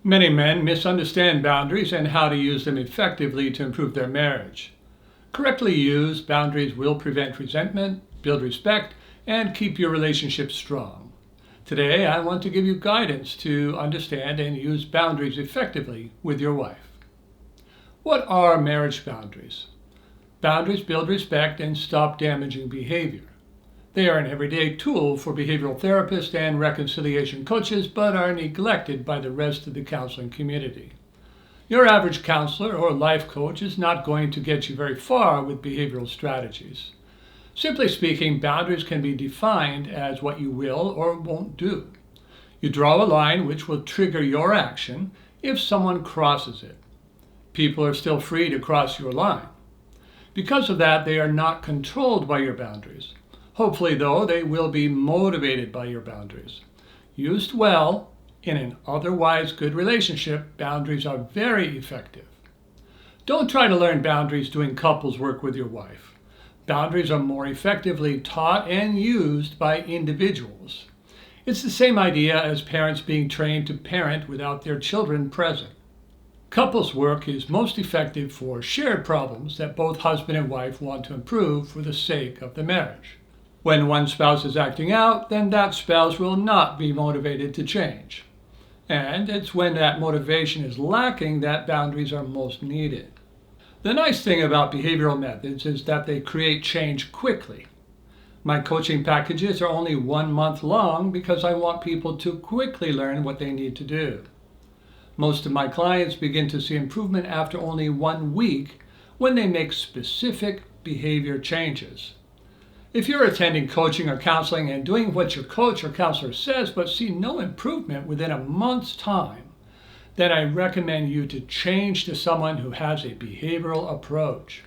Many men misunderstand boundaries and how to use them effectively to improve their marriage. Correctly used, boundaries will prevent resentment, build respect, and keep your relationship strong. Today, I want to give you guidance to understand and use boundaries effectively with your wife. What are marriage boundaries? Boundaries build respect and stop damaging behavior. They are an everyday tool for behavioral therapists and reconciliation coaches, but are neglected by the rest of the counseling community. Your average counselor or life coach is not going to get you very far with behavioral strategies. Simply speaking, boundaries can be defined as what you will or won't do. You draw a line which will trigger your action if someone crosses it. People are still free to cross your line. Because of that, they are not controlled by your boundaries. Hopefully, though, they will be motivated by your boundaries. Used well, in an otherwise good relationship, boundaries are very effective. Don't try to learn boundaries doing couples work with your wife. Boundaries are more effectively taught and used by individuals. It's the same idea as parents being trained to parent without their children present. Couples work is most effective for shared problems that both husband and wife want to improve for the sake of the marriage. When one spouse is acting out, then that spouse will not be motivated to change. And it's when that motivation is lacking that boundaries are most needed. The nice thing about behavioral methods is that they create change quickly. My coaching packages are only 1 month long because I want people to quickly learn what they need to do. Most of my clients begin to see improvement after only 1 week when they make specific behavior changes. If you're attending coaching or counseling and doing what your coach or counselor says but see no improvement within a month's time, then I recommend you to change to someone who has a behavioral approach.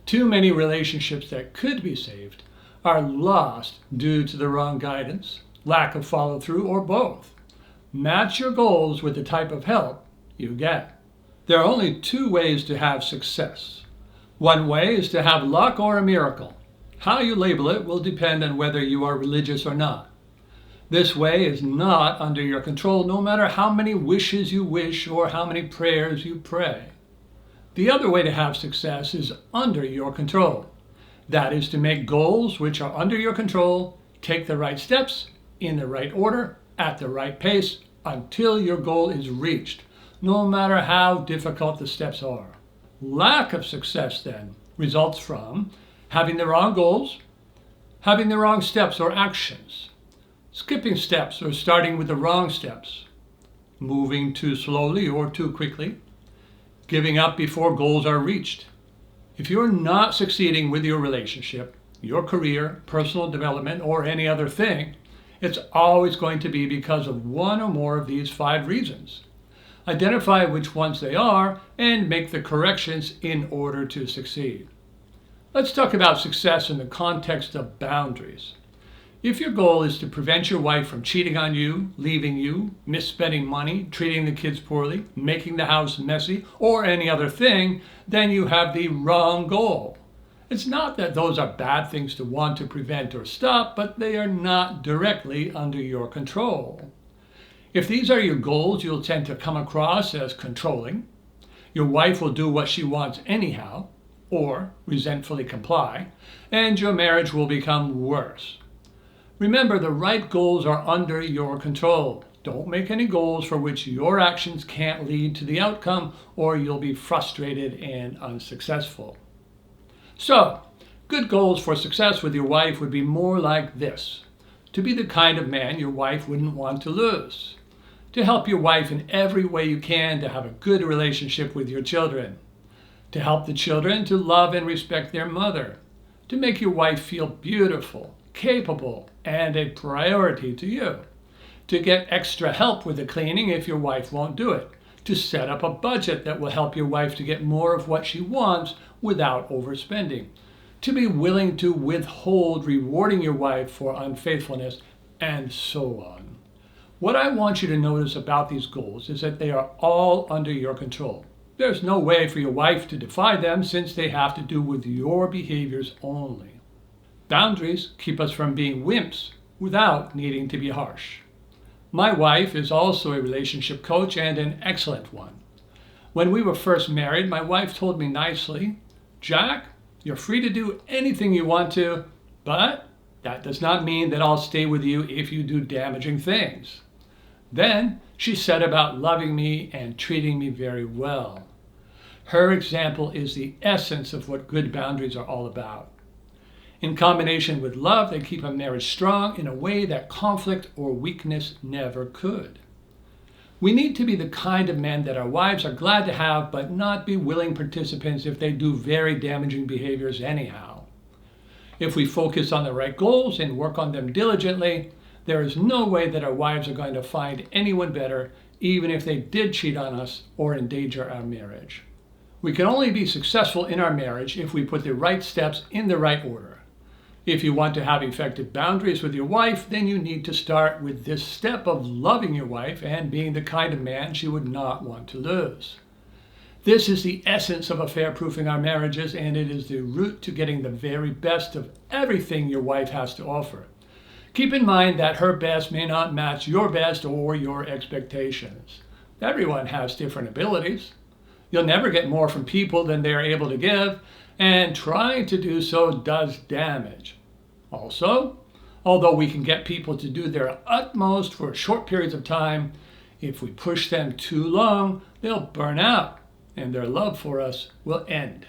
Too many relationships that could be saved are lost due to the wrong guidance, lack of follow-through, or both. Match your goals with the type of help you get. There are only 2 ways to have success. One way is to have luck or a miracle. How you label it will depend on whether you are religious or not. This way is not under your control, no matter how many wishes you wish or how many prayers you pray. The other way to have success is under your control. That is to make goals which are under your control, take the right steps, in the right order, at the right pace, until your goal is reached, no matter how difficult the steps are. Lack of success, then, results from having the wrong goals, having the wrong steps or actions, skipping steps or starting with the wrong steps, moving too slowly or too quickly, giving up before goals are reached. If you're not succeeding with your relationship, your career, personal development, or any other thing, it's always going to be because of one or more of these 5 reasons. Identify which ones they are and make the corrections in order to succeed. Let's talk about success in the context of boundaries. If your goal is to prevent your wife from cheating on you, leaving you, misspending money, treating the kids poorly, making the house messy, or any other thing, then you have the wrong goal. It's not that those are bad things to want to prevent or stop, but they are not directly under your control. If these are your goals, you'll tend to come across as controlling. Your wife will do what she wants anyhow, or resentfully comply, and your marriage will become worse. Remember, the right goals are under your control. Don't make any goals for which your actions can't lead to the outcome, or you'll be frustrated and unsuccessful. So, good goals for success with your wife would be more like this: to be the kind of man your wife wouldn't want to lose, to help your wife in every way you can to have a good relationship with your children, to help the children to love and respect their mother, to make your wife feel beautiful, capable, and a priority to you, to get extra help with the cleaning if your wife won't do it, to set up a budget that will help your wife to get more of what she wants without overspending, to be willing to withhold rewarding your wife for unfaithfulness, and so on. What I want you to notice about these goals is that they are all under your control. There's no way for your wife to defy them since they have to do with your behaviors only. Boundaries keep us from being wimps without needing to be harsh. My wife is also a relationship coach and an excellent one. When we were first married, my wife told me nicely, "Jack, you're free to do anything you want to, but that does not mean that I'll stay with you if you do damaging things." Then she said about loving me and treating me very well. Her example is the essence of what good boundaries are all about. In combination with love, they keep a marriage strong in a way that conflict or weakness never could. We need to be the kind of men that our wives are glad to have, but not be willing participants if they do very damaging behaviors anyhow. If we focus on the right goals and work on them diligently, there is no way that our wives are going to find anyone better, even if they did cheat on us or endanger our marriage. We can only be successful in our marriage if we put the right steps in the right order. If you want to have effective boundaries with your wife, then you need to start with this step of loving your wife and being the kind of man she would not want to lose. This is the essence of affair-proofing our marriages, and it is the route to getting the very best of everything your wife has to offer. Keep in mind that her best may not match your best or your expectations. Everyone has different abilities. You'll never get more from people than they are able to give, and trying to do so does damage. Also, although we can get people to do their utmost for short periods of time, if we push them too long, they'll burn out and their love for us will end.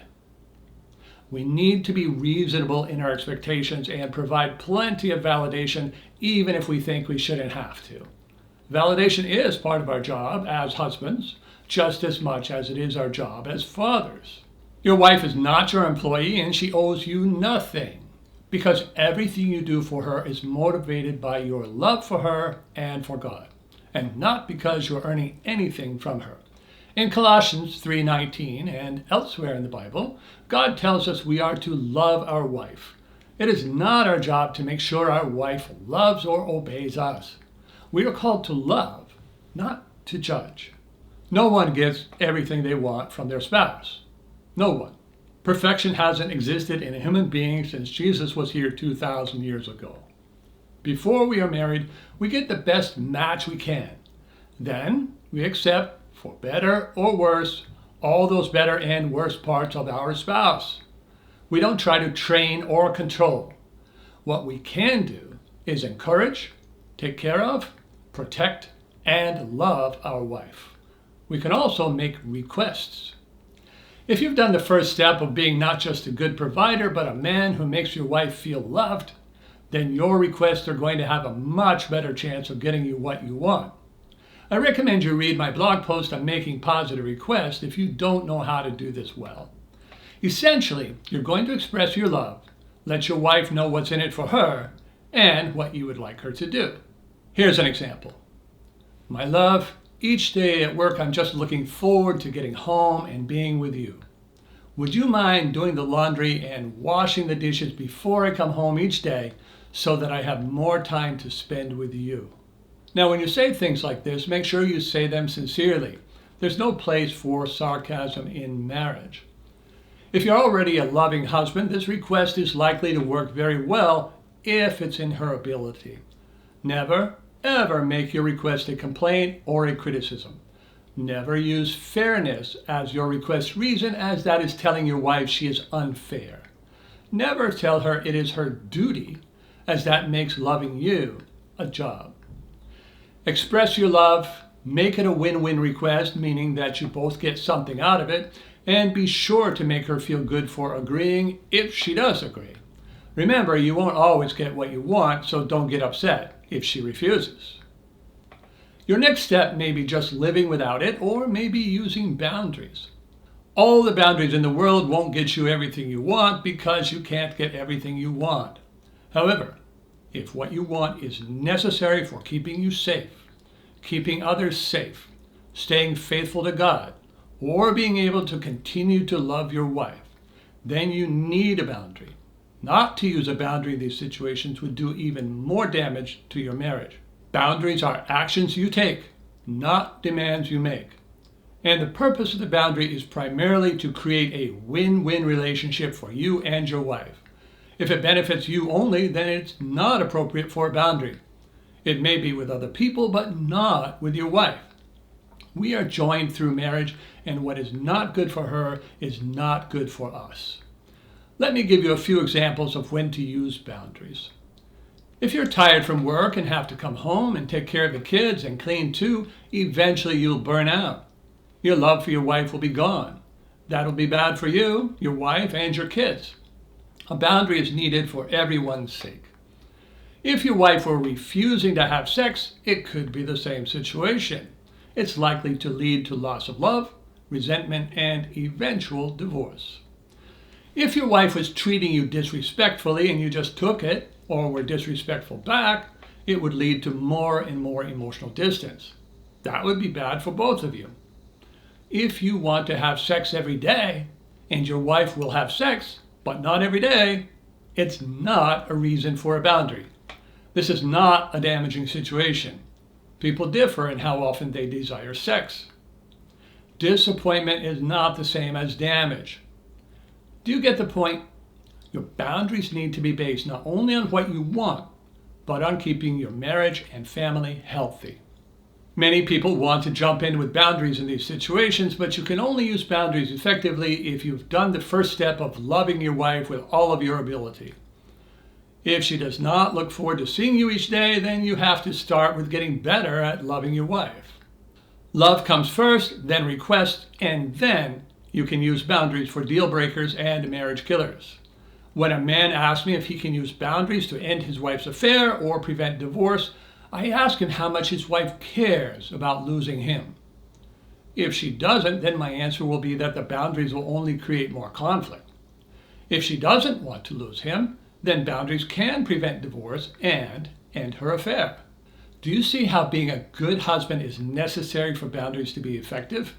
We need to be reasonable in our expectations and provide plenty of validation, even if we think we shouldn't have to. Validation is part of our job as husbands, just as much as it is our job as fathers. Your wife is not your employee and she owes you nothing, because everything you do for her is motivated by your love for her and for God, and not because you're earning anything from her. In Colossians 3:19 and elsewhere in the Bible, God tells us we are to love our wife. It is not our job to make sure our wife loves or obeys us. We are called to love, not to judge. No one gets everything they want from their spouse. No one. Perfection hasn't existed in a human being since Jesus was here 2,000 years ago. Before we are married, we get the best match we can. Then we accept, for better or worse, all those better and worse parts of our spouse. We don't try to train or control. What we can do is encourage, take care of, protect, and love our wife. We can also make requests. If you've done the first step of being not just a good provider, but a man who makes your wife feel loved, then your requests are going to have a much better chance of getting you what you want. I recommend you read my blog post on making positive requests if you don't know how to do this well. Essentially, you're going to express your love, let your wife know what's in it for her, and what you would like her to do. Here's an example. My love, each day at work I'm just looking forward to getting home and being with you. Would you mind doing the laundry and washing the dishes before I come home each day so that I have more time to spend with you? Now, when you say things like this, make sure you say them sincerely. There's no place for sarcasm in marriage. If you're already a loving husband, this request is likely to work very well if it's in her ability. Never, ever make your request a complaint or a criticism. Never use fairness as your request reason, as that is telling your wife she is unfair. Never tell her it is her duty, as that makes loving you a job. Express your love, make it a win-win request, meaning that you both get something out of it, and be sure to make her feel good for agreeing if she does agree. Remember, you won't always get what you want, so don't get upset if she refuses. Your next step may be just living without it, or maybe using boundaries. All the boundaries in the world won't get you everything you want because you can't get everything you want. However, if what you want is necessary for keeping you safe, keeping others safe, staying faithful to God, or being able to continue to love your wife, then you need a boundary. Not to use a boundary in these situations would do even more damage to your marriage. Boundaries are actions you take, not demands you make. And the purpose of the boundary is primarily to create a win-win relationship for you and your wife. If it benefits you only, then it's not appropriate for a boundary. It may be with other people, but not with your wife. We are joined through marriage, and what is not good for her is not good for us. Let me give you a few examples of when to use boundaries. If you're tired from work and have to come home and take care of the kids and clean too, eventually you'll burn out. Your love for your wife will be gone. That'll be bad for you, your wife, and your kids. A boundary is needed for everyone's sake. If your wife were refusing to have sex, it could be the same situation. It's likely to lead to loss of love, resentment, and eventual divorce. If your wife was treating you disrespectfully and you just took it, or were disrespectful back, it would lead to more and more emotional distance. That would be bad for both of you. If you want to have sex every day, and your wife will have sex, but not every day, it's not a reason for a boundary. This is not a damaging situation. People differ in how often they desire sex. Disappointment is not the same as damage. Do you get the point? Your boundaries need to be based not only on what you want, but on keeping your marriage and family healthy. Many people want to jump in with boundaries in these situations, but you can only use boundaries effectively if you've done the first step of loving your wife with all of your ability. If she does not look forward to seeing you each day, then you have to start with getting better at loving your wife. Love comes first, then request, and then you can use boundaries for deal breakers and marriage killers. When a man asks me if he can use boundaries to end his wife's affair or prevent divorce, I ask him how much his wife cares about losing him. If she doesn't, then my answer will be that the boundaries will only create more conflict. If she doesn't want to lose him, then boundaries can prevent divorce and end her affair. Do you see how being a good husband is necessary for boundaries to be effective?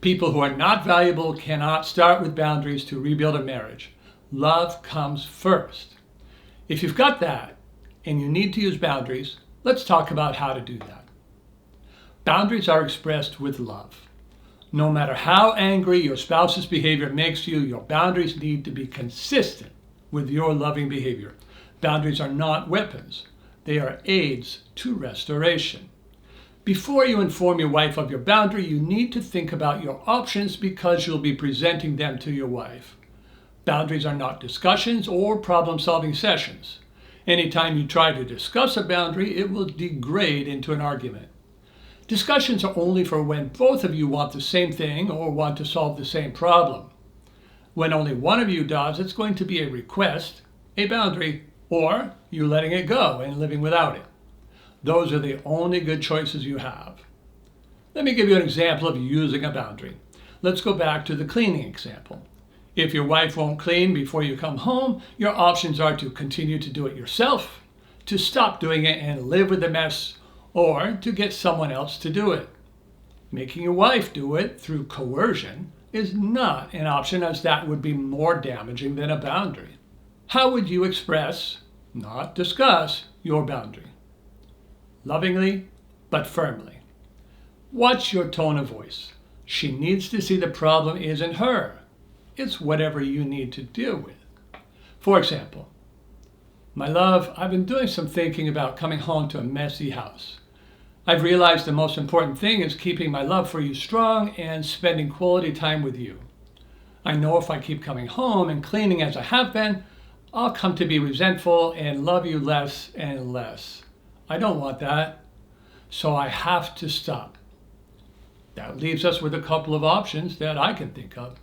People who are not valuable cannot start with boundaries to rebuild a marriage. Love comes first. If you've got that and you need to use boundaries, let's talk about how to do that. Boundaries are expressed with love. No matter how angry your spouse's behavior makes you, your boundaries need to be consistent with your loving behavior. Boundaries are not weapons. They are aids to restoration. Before you inform your wife of your boundary, you need to think about your options because you'll be presenting them to your wife. Boundaries are not discussions or problem-solving sessions. Anytime you try to discuss a boundary, it will degrade into an argument. Discussions are only for when both of you want the same thing or want to solve the same problem. When only one of you does, it's going to be a request, a boundary, or you letting it go and living without it. Those are the only good choices you have. Let me give you an example of using a boundary. Let's go back to the cleaning example. If your wife won't clean before you come home, your options are to continue to do it yourself, to stop doing it and live with the mess, or to get someone else to do it. Making your wife do it through coercion is not an option, as that would be more damaging than a boundary. How would you express, not discuss, your boundary? Lovingly, but firmly. Watch your tone of voice. She needs to see the problem isn't her. It's whatever you need to deal with. For example, my love, I've been doing some thinking about coming home to a messy house. I've realized the most important thing is keeping my love for you strong and spending quality time with you. I know if I keep coming home and cleaning as I have been, I'll come to be resentful and love you less and less. I don't want that, so I have to stop. That leaves us with a couple of options that I can think of.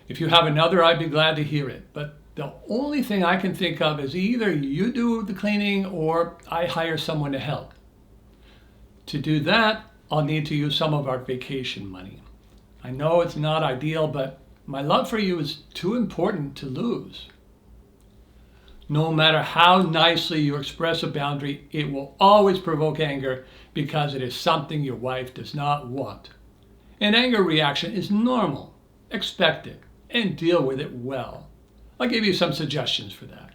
If you have another, I'd be glad to hear it, but the only thing I can think of is either you do the cleaning or I hire someone to help. To do that, I'll need to use some of our vacation money. I know it's not ideal, but my love for you is too important to lose. No matter how nicely you express a boundary, it will always provoke anger because it is something your wife does not want. An anger reaction is normal, expected, and deal with it well. I'll give you some suggestions for that.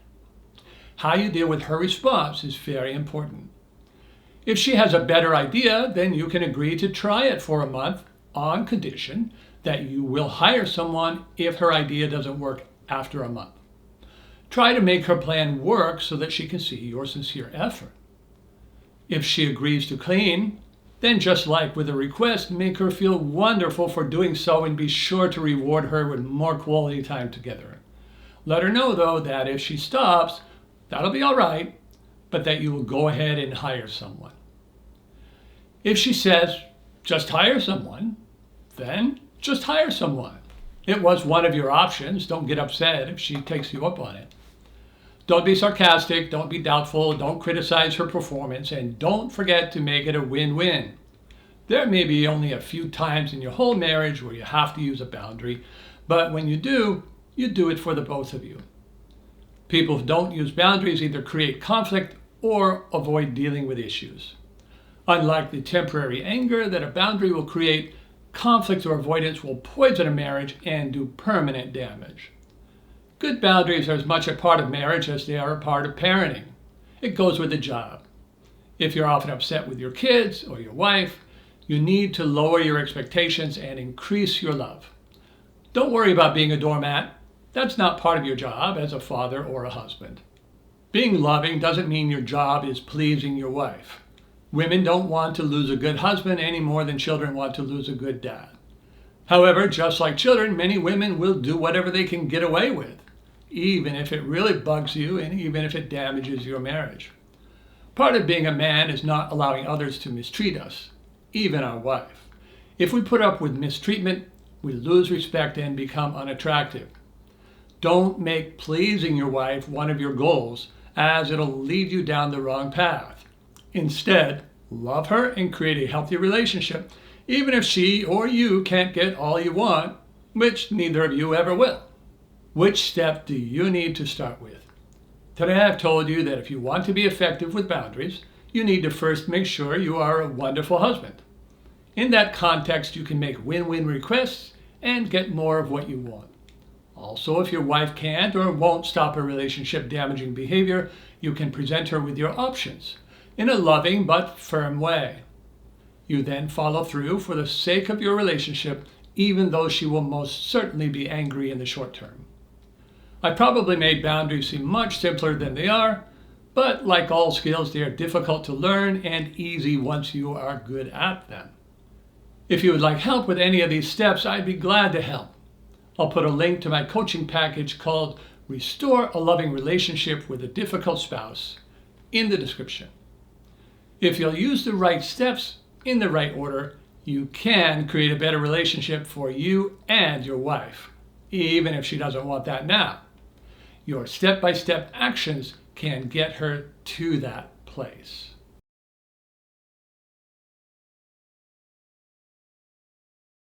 How you deal with her response is very important. If she has a better idea, then you can agree to try it for a month on condition that you will hire someone if her idea doesn't work after a month. Try to make her plan work so that she can see your sincere effort. If she agrees to clean, then just like with a request, make her feel wonderful for doing so and be sure to reward her with more quality time together. Let her know, though, that if she stops, that'll be all right, but that you will go ahead and hire someone. If she says, just hire someone, then just hire someone. It was one of your options. Don't get upset if she takes you up on it. Don't be sarcastic, don't be doubtful, don't criticize her performance, and don't forget to make it a win-win. There may be only a few times in your whole marriage where you have to use a boundary, but when you do it for the both of you. People who don't use boundaries either create conflict or avoid dealing with issues. Unlike the temporary anger that a boundary will create, conflict or avoidance will poison a marriage and do permanent damage. Good boundaries are as much a part of marriage as they are a part of parenting. It goes with the job. If you're often upset with your kids or your wife, you need to lower your expectations and increase your love. Don't worry about being a doormat. That's not part of your job as a father or a husband. Being loving doesn't mean your job is pleasing your wife. Women don't want to lose a good husband any more than children want to lose a good dad. However, just like children, many women will do whatever they can get away with, even if it really bugs you and even if it damages your marriage. Part of being a man is not allowing others to mistreat us, even our wife. If we put up with mistreatment, we lose respect and become unattractive. Don't make pleasing your wife one of your goals, as it'll lead you down the wrong path. Instead, love her and create a healthy relationship, even if she or you can't get all you want, which neither of you ever will. Which step do you need to start with? Today I've told you that if you want to be effective with boundaries, you need to first make sure you are a wonderful husband. In that context, you can make win-win requests and get more of what you want. Also, if your wife can't or won't stop a relationship-damaging behavior, you can present her with your options in a loving but firm way. You then follow through for the sake of your relationship, even though she will most certainly be angry in the short term. I probably made boundaries seem much simpler than they are, but like all skills, they are difficult to learn and easy once you are good at them. If you would like help with any of these steps, I'd be glad to help. I'll put a link to my coaching package called Restore a Loving Relationship with a Difficult Spouse in the description. If you'll use the right steps in the right order, you can create a better relationship for you and your wife, even if she doesn't want that now. Your step-by-step actions can get her to that place.